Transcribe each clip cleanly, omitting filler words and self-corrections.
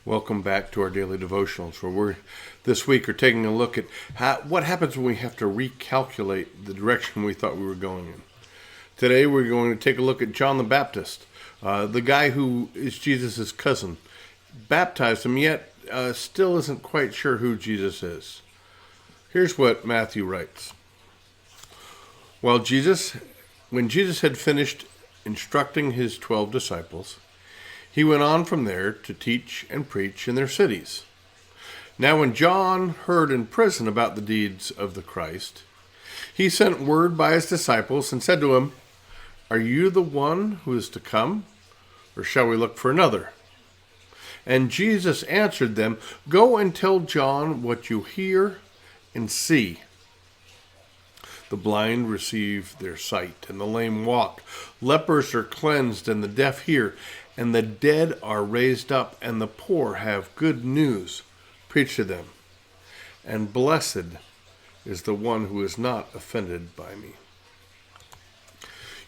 Welcome back to our daily devotionals, where we're this week are taking a look at what happens when we have to recalculate the direction we thought we were going in. Today we're going to take a look at John the Baptist, the guy who is Jesus' cousin, baptized him, yet still isn't quite sure who Jesus is. Here's what Matthew writes. When Jesus had finished instructing his 12 disciples, he went on from there to teach and preach in their cities. Now when John heard in prison about the deeds of the Christ, he sent word by his disciples and said to him, "Are you the one who is to come, or shall we look for another?" And Jesus answered them, "Go and tell John what you hear and see. The blind receive their sight, and the lame walk. Lepers are cleansed, and the deaf hear, and the dead are raised up, and the poor have good news preached to them. And blessed is the one who is not offended by me."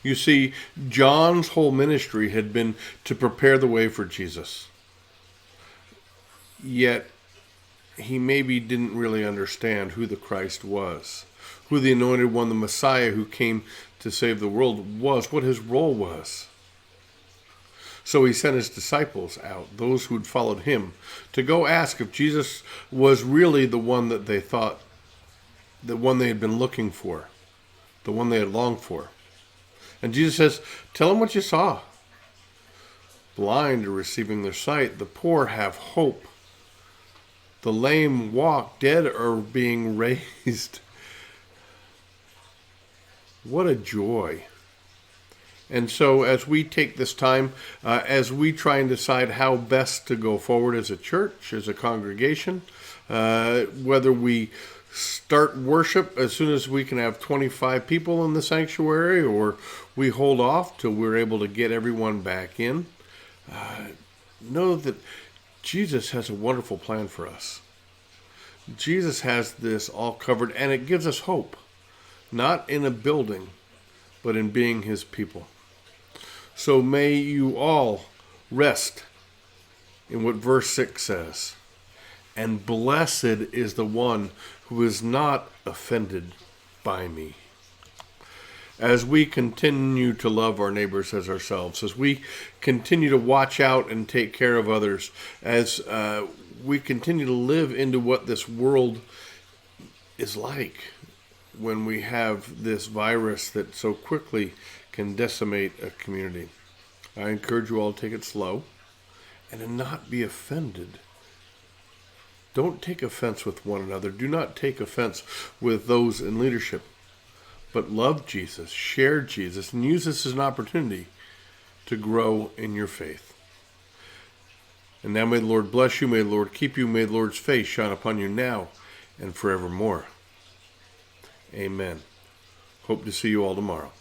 You see, John's whole ministry had been to prepare the way for Jesus. Yet, he maybe didn't really understand who the Christ was, who the anointed one, the Messiah who came to save the world was, what his role was. So he sent his disciples out, those who had followed him, to go ask if Jesus was really the one that they thought, the one they had been looking for, the one they had longed for. And Jesus says, "Tell them what you saw. Blind are receiving their sight, the poor have hope. The lame walk, dead are being raised." What a joy. And so as we take this time, as we try and decide how best to go forward as a church, as a congregation, whether we start worship as soon as we can have 25 people in the sanctuary, or we hold off till we're able to get everyone back in, know that Jesus has a wonderful plan for us. Jesus has this all covered, and it gives us hope, not in a building, but in being his people. So may you all rest in what verse 6 says. And blessed is the one who is not offended by me. As we continue to love our neighbors as ourselves, as we continue to watch out and take care of others, as we continue to live into what this world is like when we have this virus that so quickly can decimate a community, I encourage you all to take it slow and to not be offended. Don't take offense with one another. Do not take offense with those in leadership, but love Jesus, share Jesus, and use this as an opportunity to grow in your faith. And now may the Lord bless you, may the Lord keep you, may the Lord's face shine upon you now and forevermore. Amen. Hope to see you all tomorrow.